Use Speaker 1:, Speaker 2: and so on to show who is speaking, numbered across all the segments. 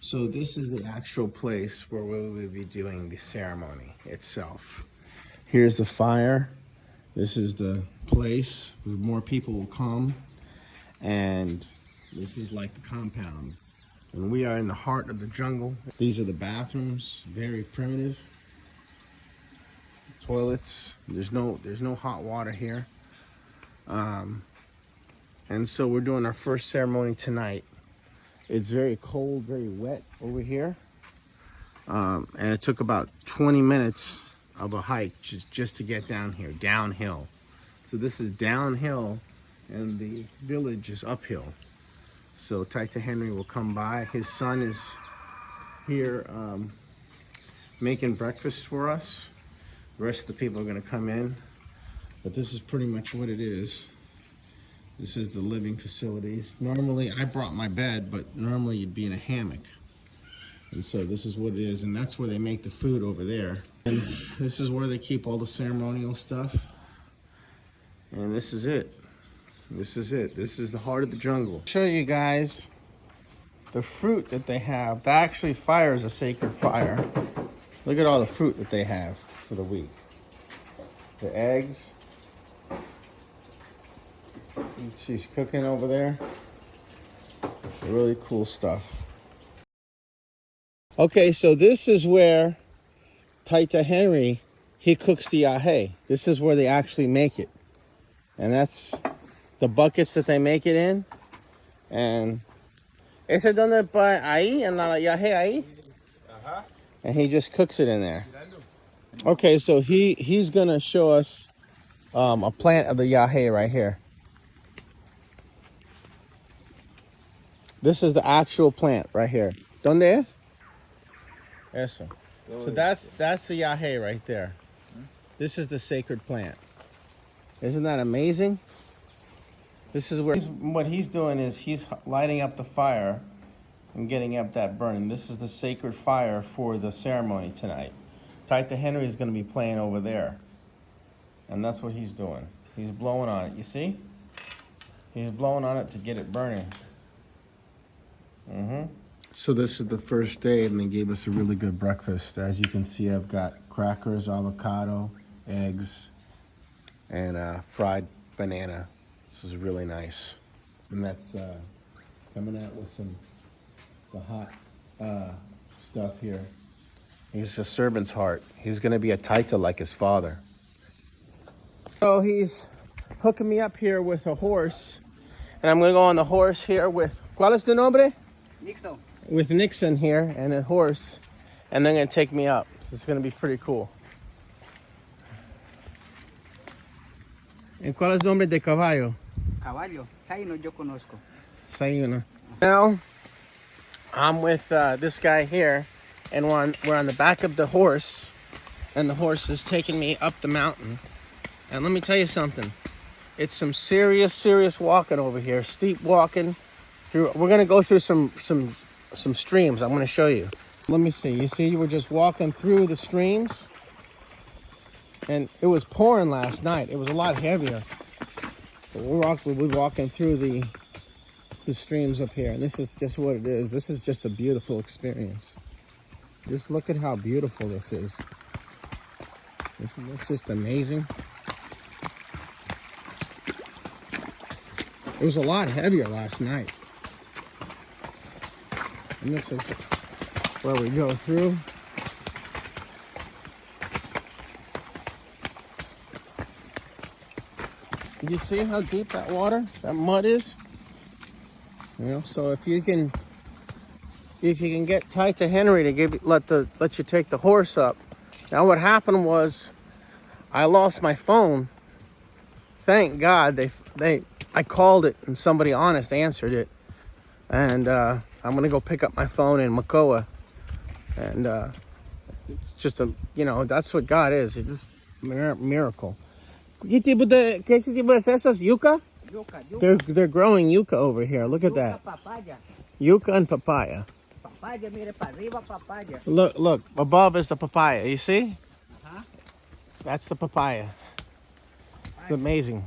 Speaker 1: So this is the actual place where we will be doing the ceremony itself. Here's the fire. This is the place where more people will come. And this is like the compound. And we are in the heart of the jungle. These are the bathrooms, very primitive. Toilets. There's no hot water here. And so we're doing our first ceremony tonight. It's very cold, very wet over here. And it took about 20 minutes of a hike just to get down here, downhill. So this is downhill and the village is uphill. So Taita Henry will come by. His son is here making breakfast for us. The rest of the people are gonna come in. But this is pretty much what it is. This is the living facilities. Normally, I brought my bed, but normally you'd be in a hammock. And so this is what it is, and that's where they make the food over there. And this is where they keep all the ceremonial stuff. And this is it. This is it. This is the heart of the jungle. I'll show you guys the fruit that they have. That actually fire is a sacred fire. Look at all the fruit that they have for the week. The eggs. She's cooking over there. Really cool stuff. Okay, so this is where Taita Henry, he cooks the ahe. This is where they actually make it. And that's the buckets that they make it in. And ese donde pa ahí en la yahe ahí. And he just cooks it in there. Okay, so he's gonna show us a plant of the yahe right here. This is the actual plant right here. ¿Dónde es? Eso. So that's the yahe right there. This is the sacred plant. Isn't that amazing? This is where what he's doing is he's lighting up the fire and getting up that burning. This is the sacred fire for the ceremony tonight. Taita Henry is going to be playing over there. And that's what he's doing. He's blowing on it. You see? He's blowing on it to get it burning. So this is the first day, and they gave us a really good breakfast. As you can see, I've got crackers, avocado, eggs, and fried banana. This is really nice. And that's coming out with the hot stuff here. He's a servant's heart. He's going to be a taita like his father. So he's hooking me up here with a horse. And I'm going to go on the horse here with, ¿cuál es tu nombre?
Speaker 2: Nixon.
Speaker 1: With Nixon here and a horse, and they're gonna take me up. So it's gonna be pretty cool. ¿En cuál es el nombre de caballo?
Speaker 2: Caballo. Saino yo conozco.
Speaker 1: Sayuna. Now, I'm with this guy here, and we're on the back of the horse, and the horse is taking me up the mountain. And let me tell you something. It's some serious walking over here. Steep walking. We're gonna go through some streams. I'm gonna show you. Let me see. You see, we're just walking through the streams, and it was pouring last night. It was a lot heavier. But we're walking through the streams up here, and this is just what it is. This is just a beautiful experience. Just look at how beautiful this is. This is just amazing. It was a lot heavier last night. And this is where we go through. Did you see how deep that water, that mud is? You know, so if you can get Taita Henry to let you take the horse up. Now what happened was I lost my phone. Thank God I called it and somebody honest answered it. And I'm gonna go pick up my phone in Makoa, and just that's what God is. It's just a miracle. ¿Qué tipo es esas? Yucca? Yucca. They're growing yucca over here. Look at that.
Speaker 2: Papaya.
Speaker 1: Yucca and papaya.
Speaker 2: Papaya, mire para arriba, papaya.
Speaker 1: Look. Above is the papaya. You see? That's the papaya. It's amazing.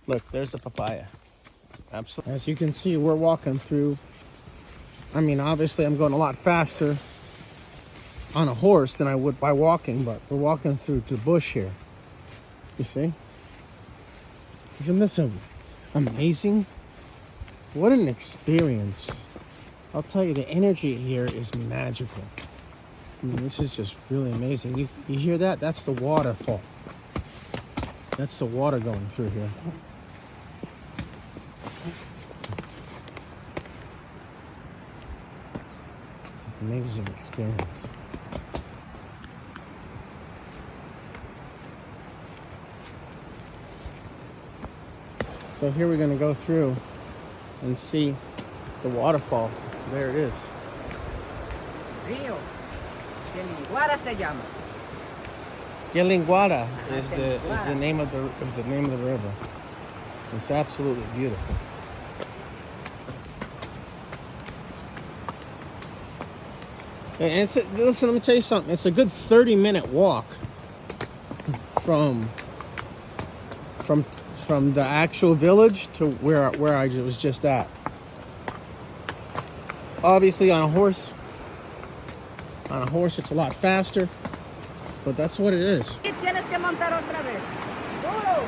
Speaker 1: Look, there's the papaya. Absolutely. As you can see, we're walking through. I mean, obviously, I'm going a lot faster on a horse than I would by walking, but we're walking through the bush here. You see? Isn't this amazing? What an experience. I'll tell you, the energy here is magical. I mean, this is just really amazing. You hear that? That's the waterfall. That's the water going through here. Amazing experience. So here we're going to go through and see the waterfall. There it is.
Speaker 2: Río. Guara se llama.
Speaker 1: Gelinguada is the name of the river. It's absolutely beautiful. And listen, let me tell you something. It's a good 30-minute walk from the actual village to where I was just at. Obviously, on a horse, it's a lot faster, but that's what it is.
Speaker 2: Tienes que montar otra vez. Duro.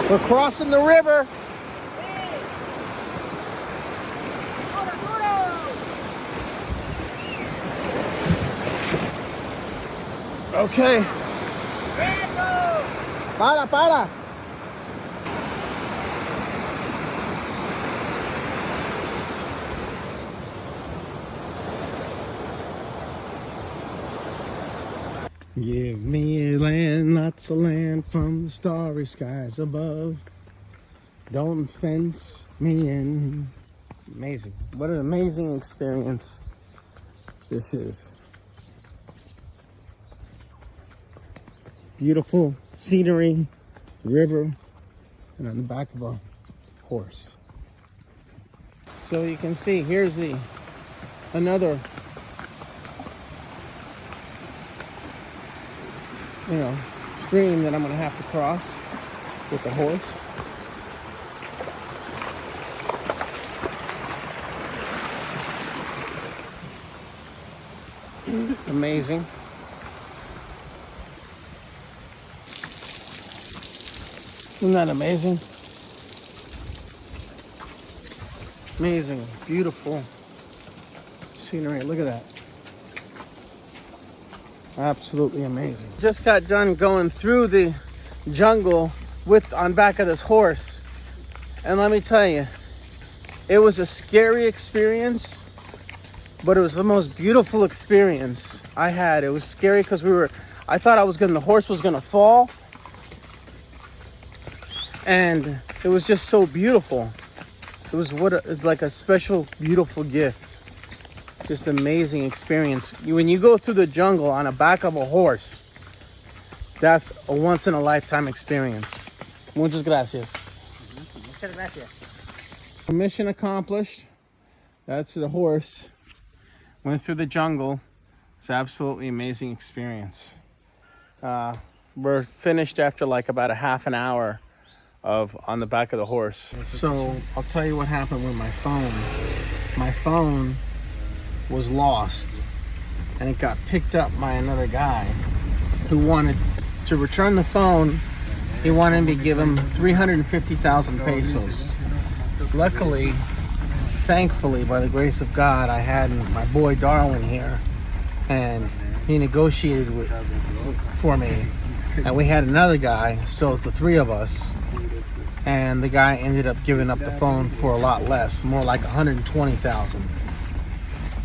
Speaker 1: We're crossing the river. Okay. Para. Give me land, lots of land from the starry skies above. Don't fence me in. Amazing. What an amazing experience this is. Beautiful scenery, river, and on the back of a horse. So you can see, here's another, stream that I'm gonna have to cross with the horse. Amazing. Isn't that amazing? Amazing, beautiful scenery. Look at that. Absolutely amazing. Just got done going through the jungle on back of this horse. And let me tell you, it was a scary experience, but it was the most beautiful experience I had. It was scary because I thought the horse was gonna fall. And it was just so beautiful. It was like a special, beautiful gift. Just amazing experience. When you go through the jungle on the back of a horse, that's a once in a lifetime experience. Muchas gracias.
Speaker 2: Muchas gracias.
Speaker 1: Mission accomplished. That's the horse. Went through the jungle. It's absolutely amazing experience. We're finished after like about a half an hour on the back of the horse. So I'll tell you what happened with my phone. My phone was lost, and it got picked up by another guy who wanted to return the phone. He wanted me to give him 350,000 pesos. Luckily, thankfully, by the grace of God, I had my boy Darwin here, and he negotiated for me. And we had another guy, so it's the three of us. And the guy ended up giving up the phone for a lot less, more like 120,000.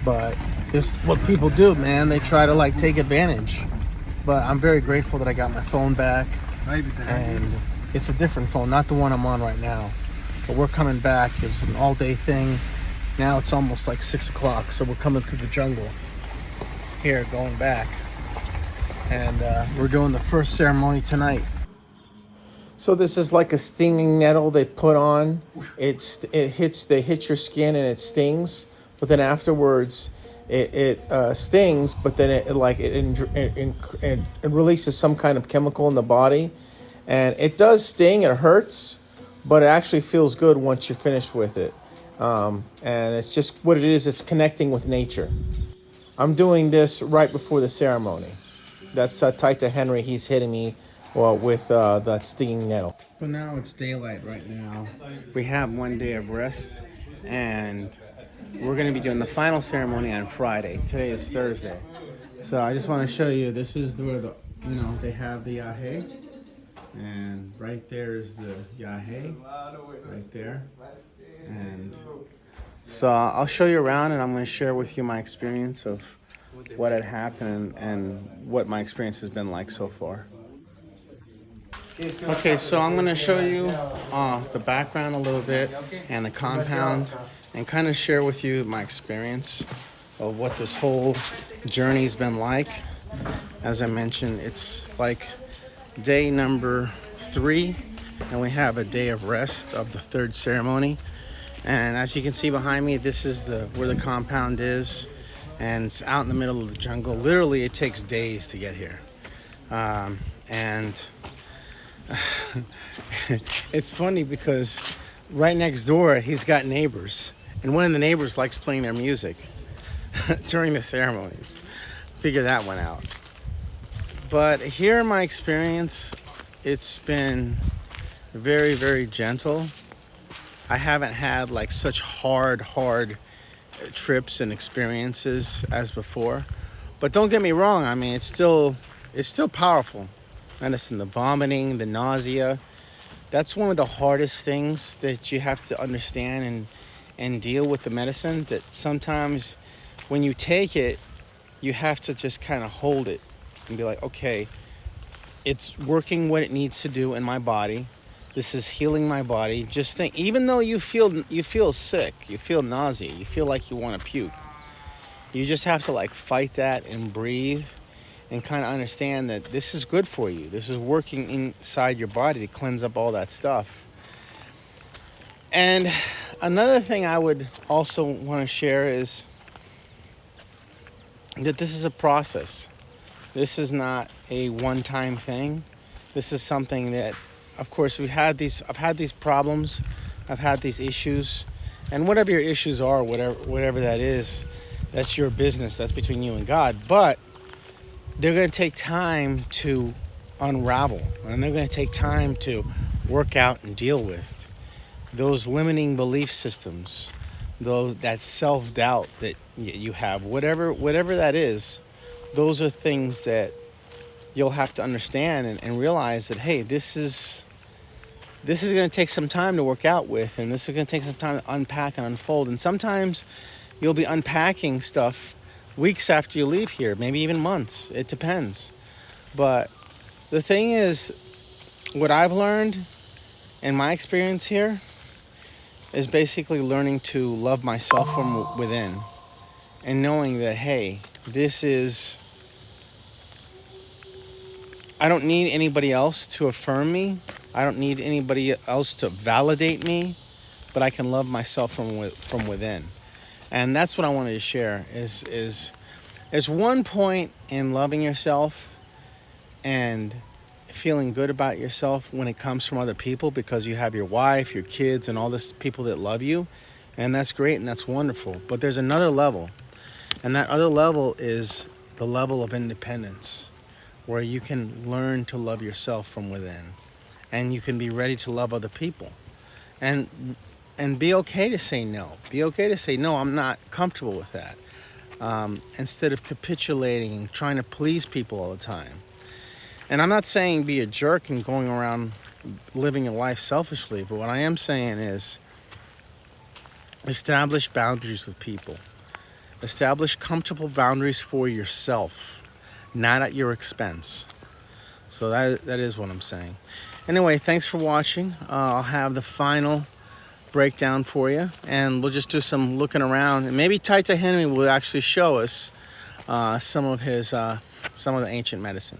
Speaker 1: But it's what people do, man. They try to take advantage. But I'm very grateful that I got my phone back, and it's a different phone, not the one I'm on right now. But we're coming back. It was an all-day thing. Now it's almost like 6 o'clock, so we're coming through the jungle here, going back, and we're doing the first ceremony tonight. So this is like a stinging nettle they put on. They hit your skin and it stings, but then afterwards it stings, but then it releases some kind of chemical in the body, and it does sting. It hurts, but it actually feels good once you're finished with it. And it's just what it is. It's connecting with nature. I'm doing this right before the ceremony. That's Taita Henry. He's hitting me with that stinging nettle. So now it's daylight right now. We have 1 day of rest, and we're going to be doing the final ceremony on Friday. Today is Thursday. So I just want to show you, this is where they have the Yahe. And right there is the Yahe. Right there. And so I'll show you around, and I'm going to share with you my experience of what had happened and what my experience has been like so far. Okay, so I'm going to show you the background a little bit and the compound, and kind of share with you my experience of what this whole journey's been like. As I mentioned, it's like day number 3, and we have a day of rest of the 3rd ceremony. And as you can see behind me, this is where the compound is, and it's out in the middle of the jungle. Literally, it takes days to get here. And it's funny because right next door, he's got neighbors, and one of the neighbors likes playing their music during the ceremonies. Figure that one out. But here in my experience, it's been very, very gentle. I haven't had like such hard trips and experiences as before. But don't get me wrong, I mean, it's still powerful. Medicine, the vomiting, the nausea, that's one of the hardest things that you have to understand and deal with the medicine, that sometimes when you take it, you have to just kind of hold it and be like, okay, it's working what it needs to do in my body. This is healing my body. Just think, even though you feel sick, you feel nausea, you feel like you want to puke, you just have to like fight that and breathe and kind of understand that this is good for you. This is working inside your body to cleanse up all that stuff. And another thing I would also want to share is that this is a process. This is not a one-time thing. This is something that, of course, I've had these problems, I've had these issues, and whatever your issues are, whatever that is, that's your business. That's between you and God. But they're going to take time to unravel, and they're going to take time to work out and deal with those limiting belief systems, that self-doubt that you have, whatever that is. Those are things that you'll have to understand and realize that, hey, this is going to take some time to work out with, and this is going to take some time to unpack and unfold. And sometimes you'll be unpacking stuff weeks after you leave here, maybe even months. It depends. But the thing is, what I've learned in my experience here is basically learning to love myself from within, and knowing that, hey, I don't need anybody else to affirm me. I don't need anybody else to validate me, but I can love myself from within. And that's what I wanted to share is one point in loving yourself and feeling good about yourself when it comes from other people, because you have your wife, your kids, and all this people that love you. And that's great and that's wonderful. But there's another level. And that other level is the level of independence, where you can learn to love yourself from within, and you can be ready to love other people, and be okay to say no. Be okay to say, no, I'm not comfortable with that. Instead of capitulating and trying to please people all the time. And I'm not saying be a jerk and going around living your life selfishly, but what I am saying is establish boundaries with people. Establish comfortable boundaries for yourself, not at your expense. So that is what I'm saying. Anyway, thanks for watching. I'll have the final breakdown for you, and we'll just do some looking around, and maybe Taita Henry will actually show us some of the ancient medicine.